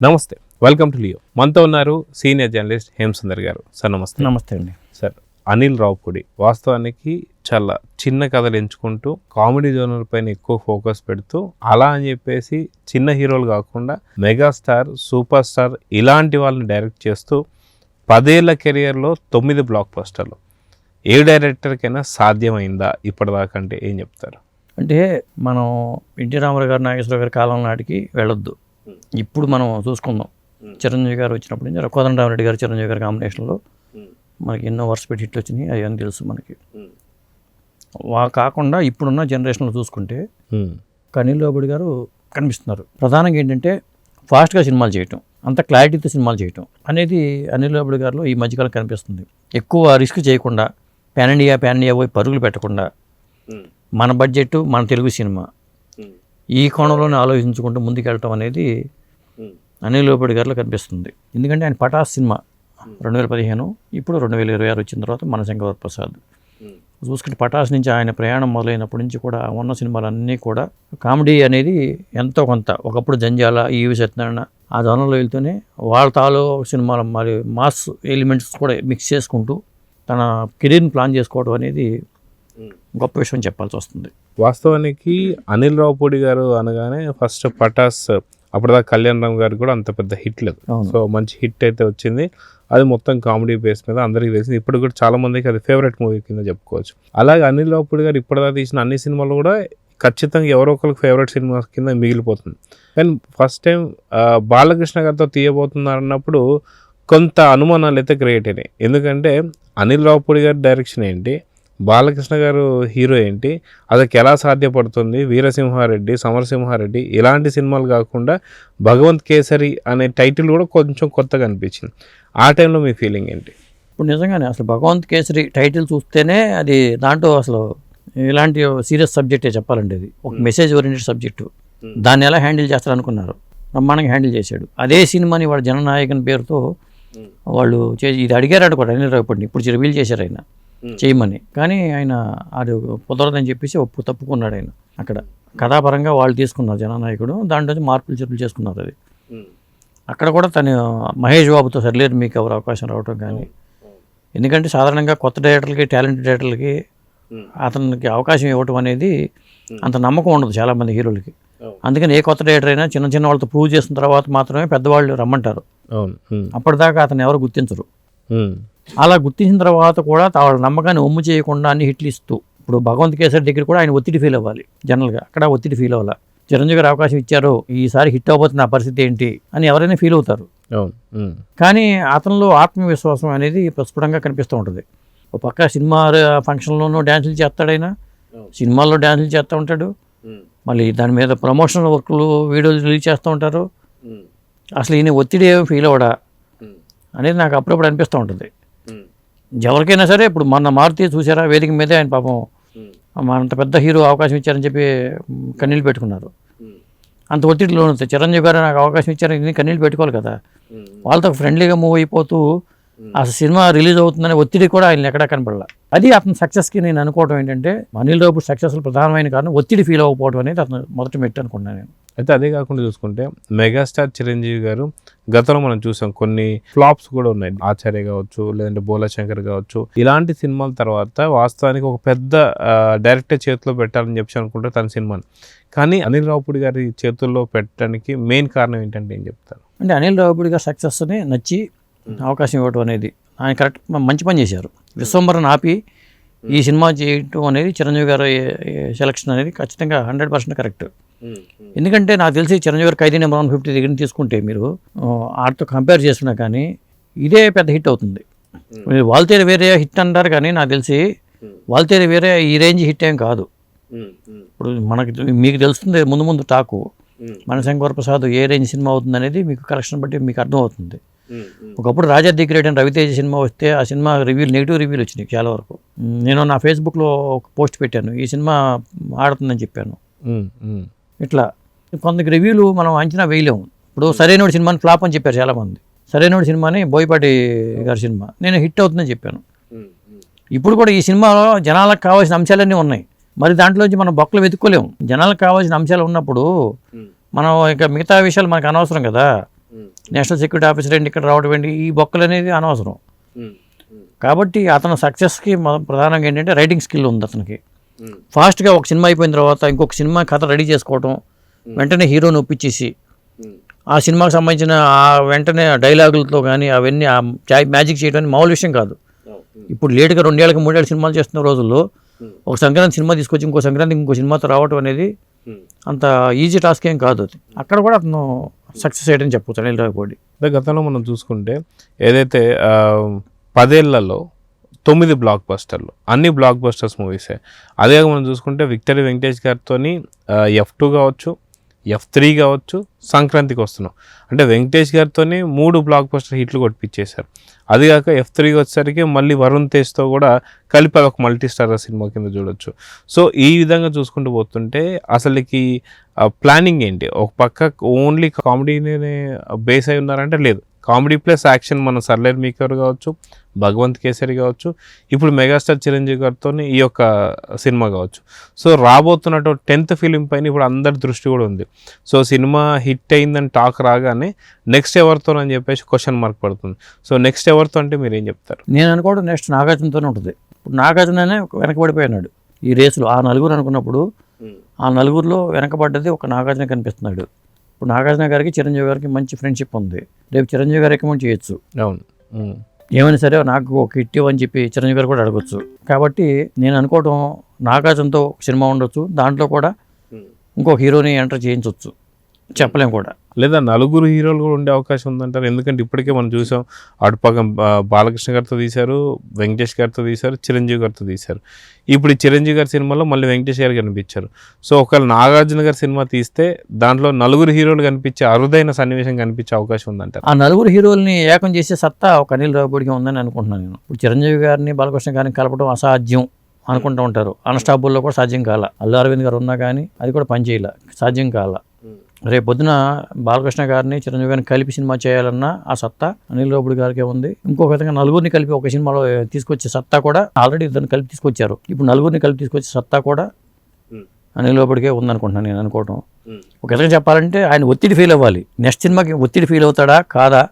నమస్తే, welcome to Leo. మనతో ఉన్నారు సీనియర్ జర్నలిస్ట్ హేమసుందర్ గారు. సార్ నమస్తే. నమస్తే అండి. సార్, అనిల్ రావిపూడి వాస్తవానికి చాలా చిన్న కథలు ఎంచుకుంటూ కామెడీ జోనర్ పైన ఎక్కువ ఫోకస్ పెడుతూ, అలా అని చెప్పేసి చిన్న హీరోలు కాకుండా మెగాస్టార్, సూపర్ స్టార్ ఇలాంటి వాళ్ళని డైరెక్ట్ చేస్తూ 10 ఏళ్ల కెరియర్లో 9 బ్లాక్ బస్టర్లు. ఏ డైరెక్టర్కైనా సాధ్యమైందా ఇప్పటిదాకా అంటే ఏం చెప్తారు? అంటే మనం ఎన్టీ రామారావు గారు, నాగేశ్వరరావు గారి కాలం నాటికి వెళ్ళొద్దు. ఇప్పుడు మనం చూసుకుందాం. చిరంజీవి గారు వచ్చినప్పటి నుంచి కోదండరామిరెడ్డి గారు, చిరంజీవి గారి కాంబినేషన్లో మనకి ఎన్నో వరుస పెట్టి హిట్లు వచ్చినాయి. అవన్నీ తెలుసు మనకి. కాకుండా ఇప్పుడున్న జనరేషన్లో చూసుకుంటే అనిల్ రావిపూడి గారు కనిపిస్తున్నారు. ప్రధానంగా ఏంటంటే ఫాస్ట్గా సినిమాలు చేయటం, అంత క్లారిటీతో సినిమాలు చేయటం అనేది అనిల్ రావిపూడి గారిలో ఈ మధ్యకాలం కనిపిస్తుంది. ఎక్కువ రిస్క్ చేయకుండా, పాన్ ఇండియా పోయి పరుగులు పెట్టకుండా, మన బడ్జెట్, మన తెలుగు సినిమా ఈ కోణంలోనే ఆలోచించుకుంటూ ముందుకెళ్ళటం అనేది అనిల్ రావిపూడి గారిలో కనిపిస్తుంది. ఎందుకంటే ఆయన పటాస్ సినిమా 2015, ఇప్పుడు 2026 వచ్చిన తర్వాత మనశంకర వరప్రసాద్ చూసుకుంటే పటాస్ నుంచి ఆయన ప్రయాణం మొదలైనప్పటి నుంచి కూడా ఉన్న సినిమాలన్నీ కూడా కామెడీ అనేది ఎంతో కొంత, ఒకప్పుడు జంజాల, ఈవి సత్యనారాయణ ఆ జోనంలో వెళ్తూనే వాళ్ళ తాలో సినిమాలు మరి మాస్ ఎలిమెంట్స్ కూడా మిక్స్ చేసుకుంటూ తన కెరీర్ని ప్లాన్ చేసుకోవడం అనేది గొప్ప విషయం చెప్పాల్సి వస్తుంది. వాస్తవానికి అనిల్ రావిపూడి గారు అనగానే ఫస్ట్ పటాస్, అప్పటిదాకా కళ్యాణ్ రామ్ గారు కూడా అంత పెద్ద హిట్ లేదు. సో మంచి హిట్ అయితే వచ్చింది. అది మొత్తం కామెడీ బేస్ మీద అందరికీ తెలిసింది. ఇప్పుడు కూడా చాలా మందికి అది ఫేవరెట్ మూవీ కింద చెప్పుకోవచ్చు. అలాగే అనిల్ రావిపూడి గారు ఇప్పటిదాకా తీసిన అన్ని సినిమాలు కూడా ఖచ్చితంగా ఎవరో ఒకరికి ఫేవరెట్ సినిమా కింద మిగిలిపోతుంది. కానీ ఫస్ట్ టైం బాలకృష్ణ గారితో తీయబోతున్నారు అన్నప్పుడు కొంత అనుమానాలు అయితే క్రియేట్ అయినాయి. ఎందుకంటే అనిల్ రావిపూడి గారి డైరెక్షన్ ఏంటి, బాలకృష్ణ గారు హీరో ఏంటి, అదకి ఎలా సాధ్యపడుతుంది, వీరసింహారెడ్డి, సమరసింహారెడ్డి ఇలాంటి సినిమాలు కాకుండా భగవంత్ కేసరి అనే టైటిల్ కూడా కొంచెం కొత్తగా అనిపించింది. ఆ టైంలో మీ ఫీలింగ్ ఏంటి? ఇప్పుడు నిజంగానే అసలు భగవంత్ కేసరి టైటిల్ చూస్తేనే అది దాంట్లో అసలు ఇలాంటి సీరియస్ సబ్జెక్టే చెప్పాలండి. అది ఒక మెసేజ్ ఓరియంటెడ్ సబ్జెక్టు. దాన్ని ఎలా హ్యాండిల్ చేస్తారనుకున్నారు, బ్రహ్మాండంగా హ్యాండిల్ చేశాడు. అదే సినిమాని వాడు జననాయకన్ పేరుతో వాళ్ళు ఇది అడిగారు కూడా అనిల్ రావిపూడిని, ఇప్పుడు రివీల్ చేశారు ఆయన చేయమని. కానీ ఆయన అది కుదరదని చెప్పేసి తప్పుకున్నాడు ఆయన. అక్కడ కథాపరంగా వాళ్ళు తీసుకున్నారు జననాయకుడు, దాంట్లో మార్పులు చెప్పులు చేసుకున్నారు. అది అక్కడ కూడా తను మహేష్ బాబుతో సరిలేరు మీకు ఎవరు అవకాశం రావటం కానీ, ఎందుకంటే సాధారణంగా కొత్త డైరెక్టర్లకి, టాలెంటెడ్ డైరెక్టర్లకి అతనికి అవకాశం ఇవ్వటం అనేది అంత నమ్మకం ఉండదు చాలామంది హీరోలకి. అందుకని ఏ కొత్త డైరెక్టర్ అయినా చిన్న చిన్న వాళ్ళతో ప్రూవ్ చేసిన తర్వాత మాత్రమే పెద్దవాళ్ళు రమ్మంటారు. అప్పటిదాకా అతను ఎవరు గుర్తించరు. అలా గుర్తించిన తర్వాత కూడా వాళ్ళ నమ్మకాన్ని ఒమ్ము చేయకుండా అన్ని హిట్లు ఇస్తూ, ఇప్పుడు భగవంత్ కేసరి దగ్గర కూడా ఆయన ఒత్తిడి ఫీల్ అవ్వాలి. జనరల్గా అక్కడ ఒత్తిడి ఫీల్ అవ్వాలి. చిరంజీవి గారు అవకాశం ఇచ్చారు, ఈసారి హిట్ అవ్వబోతున్న నా పరిస్థితి ఏంటి అని ఎవరైనా ఫీల్ అవుతారు. కానీ అతనిలో ఆత్మవిశ్వాసం అనేది ప్రస్ఫుటంగా కనిపిస్తూ ఉంటుంది. ఒక పక్క సినిమా ఫంక్షన్లోనూ డ్యాన్సులు చేస్తాడైనా, సినిమాల్లో డ్యాన్సులు చేస్తూ ఉంటాడు, మళ్ళీ దాని మీద ప్రమోషనల్ వర్క్లు వీడియోలు రిలీజ్ చేస్తూ ఉంటారు. అసలు ఈయన ఒత్తిడి ఏమి ఫీల్ అవ్వడా అనేది నాకు అప్పుడప్పుడు అనిపిస్తూ ఉంటుంది. ఎవరికైనా సరే, ఇప్పుడు మొన్న మారుతి చూసారా, వేదిక మీదే ఆయన పాపం అంత పెద్ద హీరో అవకాశం ఇచ్చారని చెప్పి కన్నీళ్ళు పెట్టుకున్నారు. అంత ఒత్తిడిలో ఉంటుంది. చిరంజీవి గారు నాకు అవకాశం ఇచ్చారని కన్నీళ్ళు పెట్టుకోవాలి కదా. వాళ్ళతో ఫ్రెండ్లీగా మూవ్ అయిపోతూ అసలు సినిమా రిలీజ్ అవుతుందనే ఒత్తిడి కూడా ఆయన ఎక్కడా కనపడాల. అది అతని సక్సెస్కి నేను అనుకోవడం ఏంటంటే, అనిల్ రావిపూడి సక్సెస్ఫుల్ ప్రధానమైన కారణం ఒత్తిడి ఫీల్ అవ్వకపోవడం అనేది అతను మొదటి మెట్టు అనుకున్నాను నేను. అయితే అదే కాకుండా చూసుకుంటే మెగాస్టార్ చిరంజీవి గారు గతంలో మనం చూసాం, కొన్ని ఫ్లాప్స్ కూడా ఉన్నాయి. ఆచార్య కావచ్చు, లేదంటే బోలాశంకర్ కావచ్చు, ఇలాంటి సినిమాల తర్వాత వాస్తవానికి ఒక పెద్ద డైరెక్టర్ చేతిలో పెట్టాలని చెప్పి అనుకుంటే తన సినిమాని, కానీ అనిల్ రావిపూడి గారి చేతుల్లో పెట్టడానికి మెయిన్ కారణం ఏంటంటే ఏం చెప్తారు? అంటే అనిల్ రావిపూడి గారి సక్సెస్ని నచ్చి అవకాశం ఇవ్వటం అనేది ఆయన కరెక్ట్, మంచి పని చేశారు. విశ్వంబరన్ ఆపి ఈ సినిమా చేయటం అనేది చిరంజీవి గారి సెలక్షన్ అనేది ఖచ్చితంగా 100% కరెక్ట్. ఎందుకంటే నాకు తెలిసి చిరంజీవి గారు ఖైదీ నెంబర్ 150 దగ్గర తీసుకుంటే మీరు వాటితో కంపేర్ చేస్తున్నా కానీ ఇదే పెద్ద హిట్ అవుతుంది. వాల్తేరు వేరే హిట్ అంటారు కానీ నాకు తెలిసి వాల్తేరు వేరే ఈ రేంజ్ హిట్ ఏం కాదు. ఇప్పుడు మీకు తెలుస్తుంది ముందు ముందు టాకు మనశంకర వరప్రసాద్ ఏ రేంజ్ సినిమా అవుతుంది అనేది మీకు కలెక్షన్ బట్టి మీకు అర్థం అవుతుంది. ఒకప్పుడు రాజా ది గ్రేట్ అని రవితేజ సినిమా వస్తే ఆ సినిమా నెగిటివ్ రివ్యూలు వచ్చినాయి చాలా వరకు. నేను నా ఫేస్బుక్లో ఒక పోస్ట్ పెట్టాను, ఈ సినిమా ఆడుతుందని చెప్పాను. ఇట్లా కొందరికి రివ్యూలు మనం అంచనా వేయలేము. ఇప్పుడు సరైనోడి సినిమాని ఫ్లాప్ అని చెప్పారు చాలామంది. సరైనోడి సినిమాని బోయపాటి గారి సినిమా నేను హిట్ అవుతుందని చెప్పాను. ఇప్పుడు కూడా ఈ సినిమాలో జనాలకు కావాల్సిన అంశాలన్నీ ఉన్నాయి. మరి దాంట్లోంచి మనం బొక్కలు వెతుక్కోలేము. జనాలకు కావాల్సిన అంశాలు ఉన్నప్పుడు మనం ఇక మిగతా విషయాలు మనకు అనవసరం కదా. నేషనల్ సెక్యూరిటీ ఆఫీసర్ ఏంటి ఇక్కడ రావడం ఏంటి, ఈ బొక్కలు అనేది అనవసరం. కాబట్టి అతను సక్సెస్కి ప్రధానంగా ఏంటంటే రైటింగ్ స్కిల్ ఉంది అతనికి. ఫాస్ట్గా ఒక సినిమా అయిపోయిన తర్వాత ఇంకొక సినిమా కథ రెడీ చేసుకోవడం, వెంటనే హీరోని ఒప్పించేసి ఆ సినిమాకి సంబంధించిన వెంటనే డైలాగులతో కానీ అవన్నీ మ్యాజిక్ చేయడం మామూలు విషయం కాదు. ఇప్పుడు లేటుగా 2 ఏళ్ళకి 3 ఏళ్ళ సినిమాలు చేస్తున్న రోజుల్లో ఒక సంక్రాంతి సినిమా తీసుకొచ్చి ఇంకో సంక్రాంతి ఇంకో సినిమాతో రావడం అనేది అంత ఈజీ టాస్క్ ఏం కాదు. అది అక్కడ కూడా అతను సక్సెస్ అయ్యని చెప్పవచ్చు అనిల్ రావిపూడి. గతంలో మనం చూసుకుంటే ఏదైతే 10 ఏళ్లలో 9 బ్లాక్ బస్టర్లు, అన్ని బ్లాక్ బస్టర్స్ మూవీసే. అదే మనం చూసుకుంటే విక్టరీ వెంకటేష్ గారితో F2 కావచ్చు, F3 కావచ్చు, సంక్రాంతికి వస్తున్నాం అంటే వెంకటేష్ గారితో 3 బ్లాక్ బస్టర్ హిట్లు కొట్టిపించేశారు. అది కాక F3 వచ్చేసరికి మళ్ళీ వరుణ్ తేజ్తో కూడా కలిపి అదొక మల్టీ స్టార్ సినిమా కింద చూడొచ్చు. సో ఈ విధంగా చూసుకుంటూ పోతుంటే అసలుకి ప్లానింగ్ ఏంటి? ఒక పక్క ఓన్లీ కామెడీని బేస్ అయి ఉన్నారంటే లేదు, కామెడీ ప్లస్ యాక్షన్. మన సర్లేరు మీకర్ కావచ్చు, భగవంత్ కేసరి కావచ్చు, ఇప్పుడు మెగాస్టార్ చిరంజీవి గారితో ఈ యొక్క సినిమా కావచ్చు. సో రాబోతున్నట్టు 10th ఫిలిం పైన ఇప్పుడు అందరి దృష్టి కూడా ఉంది. సో సినిమా హిట్ అయిందని టాక్ రాగానే నెక్స్ట్ ఎవరితో అని చెప్పేసి క్వశ్చన్ మార్క్ పడుతుంది. సో నెక్స్ట్ ఎవరితో అంటే మీరు ఏం చెప్తారు? నేను అనుకోవడం నెక్స్ట్ నాగార్జునతోనే ఉంటుంది. ఇప్పుడు నాగార్జుననే వెనకబడిపోయినాడు ఈ రేసులో. ఆ నలుగురు అనుకున్నప్పుడు ఆ నలుగురిలో వెనకబడ్డది ఒక నాగార్జున కనిపిస్తున్నాడు. ఇప్పుడు నాగార్జున గారికి చిరంజీవి గారికి మంచి ఫ్రెండ్షిప్ ఉంది. రేపు చిరంజీవి గారు రికమెండ్ చేయొచ్చు. అవును, ఏమైనా సరే నాకు ఒక హిట్ ఇవ్వని చెప్పి చిరంజీవి గారు కూడా అడగచ్చు. కాబట్టి నేను అనుకోవడం నాగార్జునతో సినిమా ఉండొచ్చు, దాంట్లో కూడా ఇంకొక హీరోని ఎంటర్ చేయించవచ్చు, చెప్పలేం కూడా. లేదా నలుగురు హీరోలు కూడా ఉండే అవకాశం ఉందంటారు. ఎందుకంటే ఇప్పటికే మనం చూసాం, అటుపక్క బాలకృష్ణ గారితో తీశారు, వెంకటేష్ గారితో తీశారు, చిరంజీవి గారితో తీశారు. ఇప్పుడు ఈ చిరంజీవి గారి సినిమాలో మళ్ళీ వెంకటేష్ గారు కనిపించారు. సో ఒకవేళ నాగార్జున గారి సినిమా తీస్తే దాంట్లో నలుగురు హీరోలు కనిపించే అరుదైన సన్నివేశం కనిపించే అవకాశం ఉందంటారు. ఆ నలుగురు హీరోల్ని ఏకం చేసే సత్తా ఒక అనిల్ రావిపూడికి ఉందని అనుకుంటున్నాను నేను. ఇప్పుడు చిరంజీవి గారిని బాలకృష్ణ గారిని కలపడం అసాధ్యం అనుకుంటూ ఉంటారు. అన్స్టాపుల్లో కూడా సాధ్యం కాల. అల్లు అరవింద్ గారు ఉన్నా కానీ అది కూడా పనిచేయాల, సాధ్యం కాల. రేపు పొద్దున బాలకృష్ణ గారిని చిరంజీవి గారిని కలిపి సినిమా చేయాలన్నా ఆ సత్తా అనిల్ రావిపూడి గారికే ఉంది. ఇంకో విధంగా నలుగురిని కలిపి ఒక సినిమాలో తీసుకొచ్చే సత్తా కూడా ఆల్రెడీ ఇద్దరిని కలిపి తీసుకొచ్చారు. ఇప్పుడు నలుగురిని కలిపి తీసుకొచ్చే సత్తా కూడా అనిల్ రావిపూడికే ఉందనుకుంటున్నాను నేను అనుకోవటం. ఒక విధంగా చెప్పాలంటే ఆయన ఒత్తిడి ఫీల్ అవ్వాలి. నెక్స్ట్ సినిమాకి ఒత్తిడి ఫీల్ అవుతాడా కాదా?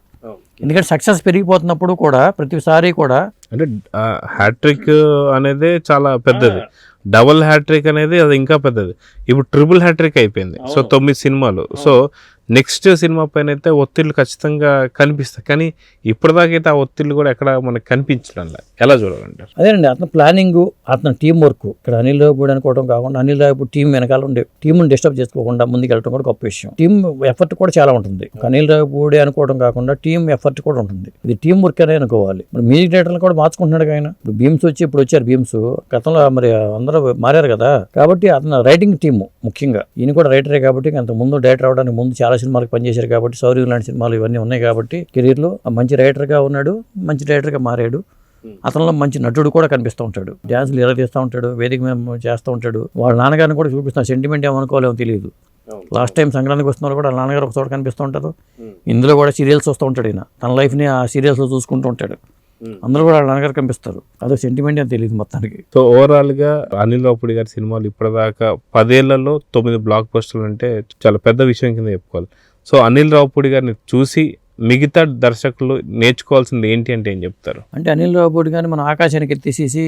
ఎందుకంటే సక్సెస్ పెరిగిపోతున్నప్పుడు కూడా ప్రతిసారి కూడా అంటే హ్యాట్రిక్ అనేది చాలా పెద్దది, డబుల్ హ్యాట్రిక్ అనేది అది ఇంకా పెద్దది. ఇప్పుడు ట్రిపుల్ హ్యాట్రిక్ అయిపోయింది. సో 9 సినిమాలు. సో నెక్స్ట్ సినిమా పైన అయితే ఒత్తిళ్ళు ఖచ్చితంగా కనిపిస్తాయి. కానీ ఇప్పటిదాకైతే ఆ ఒత్తిళ్ళు కూడా ఎక్కడ మనకు కనిపించడం ఎలా చూడాలంటారు? అదేనండి, అతను ప్లానింగ్, అతను టీం వర్క్. ఇక్కడ అనిల్ రావిపూడి అనుకోవడం కాకుండా అనిల్ రావిపూడి టీం వెనకాల ఉండే టీంని డిస్టర్బ్ చేసుకోకుండా ముందుకు వెళ్ళడం కూడా గొప్ప విషయం. టీం ఎఫర్ట్ కూడా చాలా ఉంటుంది. అనిల్ రావిపూడి అనుకోవడం కాకుండా టీం ఎఫర్ట్ కూడా ఉంటుంది. ఇది టీం వర్క్ అనే అనుకోవాలి. ఇప్పుడు మ్యూజిక్ డైరెక్టర్లు కూడా మార్చుకుంటున్నాడు ఆయన. ఇప్పుడు భీమ్స్ వచ్చి ఇప్పుడు వచ్చారు భీమ్స్, గతంలో మరి అందరూ మారారు కదా. కాబట్టి అతను రైటింగ్ టీమ్ ముఖ్యంగా, ఈయన కూడా రైటరే కాబట్టి అంత ముందు డైరెక్టర్ అవడానికి ముందు చాలా సినిమాలకు పనిచేశారు కాబట్టి, శౌర్యం లాంటి సినిమాలు ఇవన్నీ ఉన్నాయి కాబట్టి కెరీర్లో మంచి రైటర్గా ఉన్నాడు, మంచి డైరెక్టర్గా మారాడు. అతనిలో మంచి నటుడు కూడా కనిపిస్తూ ఉంటాడు. డ్యాన్సులు ఎలా తీస్తూ ఉంటాడు, వేదిక మీద చేస్తూ ఉంటాడు. వాళ్ళ నాన్నగారిని కూడా చూపిస్తాడు. సెంటిమెంట్ ఏమనుకోలేమో తెలియదు. లాస్ట్ టైం సంక్రాంతికి వస్తున్న వాళ్ళు కూడా వాళ్ళ నాన్నగారు ఒక చోట కనిపిస్తూ ఉంటారు. ఇందులో కూడా సీరియల్స్ వస్తూ ఉంటాడు. ఈయన తన లైఫ్ని ఆ సీరియల్స్లో చూసుకుంటూ ఉంటాడు. అందరూ కూడా వాళ్ళ నాన్నగారు కనిపిస్తారు. అదో సెంటిమెంట్ అని తెలియదు మొత్తానికి. సో ఓవరాల్గా అనిల్ రావిపూడి గారి సినిమాలు ఇప్పటిదాకా 10 ఏళ్లలో 9 బ్లాక్ బస్టర్లు అంటే చాలా పెద్ద విషయం కింద చెప్పుకోవాలి. సో అనిల్ రావిపూడి గారిని చూసి మిగతా దర్శకులు నేర్చుకోవాల్సింది ఏంటి అంటే ఏం చెప్తారు? అంటే అనిల్ రావిపూడి గారిని మనం ఆకాశానికి ఎత్తేసేసి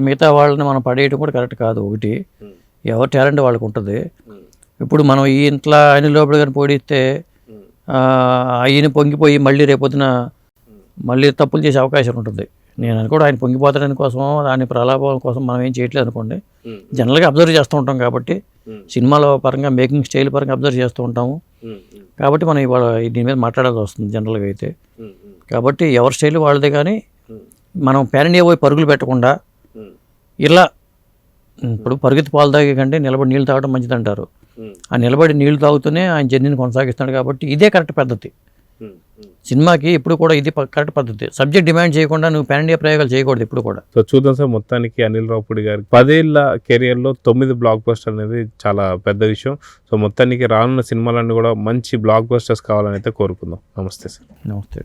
మిగతా వాళ్ళని మనం పడేయడం కూడా కరెక్ట్ కాదు. ఒకటి, ఎవరి టాలెంట్ వాళ్ళకు ఉంటుంది. ఇప్పుడు మనం ఈ ఇంట్లో అనిల్ రావిపూడి గారిని పోడిస్తే ఈయన పొంగిపోయి మళ్ళీ రేపొద్దున మళ్ళీ తప్పులు చేసే అవకాశం ఉంటుంది. నేను అనుకోవడం ఆయన పొంగిపోతాడని కోసం, దాని ప్రలాభం కోసం మనం ఏం చేయట్లేదు అనుకోండి. జనరల్గా అబ్జర్వ్ చేస్తూ ఉంటాం కాబట్టి, సినిమాల పరంగా మేకింగ్ స్టైల్ పరంగా అబ్జర్వ్ చేస్తూ ఉంటాము కాబట్టి మనం ఇవాళ దీని మీద మాట్లాడాల్సి వస్తుంది జనరల్గా అయితే. కాబట్టి ఎవరి స్టైల్ వాళ్ళదే. కానీ మనం పాన్ ఇండియా పోయి పరుగులు పెట్టకుండా ఇలా, ఇప్పుడు పరుగుతి పాలు తాగే కంటే నిలబడి నీళ్ళు తాగడం మంచిది అంటారు. ఆ నిలబడి నీళ్లు తాగుతూనే ఆయన జర్నీని కొనసాగిస్తున్నాడు కాబట్టి ఇదే కరెక్ట్ పద్ధతి. సినిమాకి ఇప్పుడు కూడా ఇది కరెక్ట్ పద్ధతి. సబ్జెక్ట్ డిమాండ్ చేయకుండా నువ్వు పాన్ ఇండియా ప్రయోగాలు చేయకూడదు ఇప్పుడు కూడా. సో చూద్దాం సార్, మొత్తానికి అనిల్ రావిపూడి గారి 10 ఏళ్ల కెరియర్లో 9 బ్లాక్ బస్టర్ అనేది చాలా పెద్ద విషయం. సో మొత్తానికి రానున్న సినిమాలన్నీ కూడా మంచి బ్లాక్ బస్టర్స్ కావాలని అయితే కోరుకుందాం. నమస్తే సార్. నమస్తే.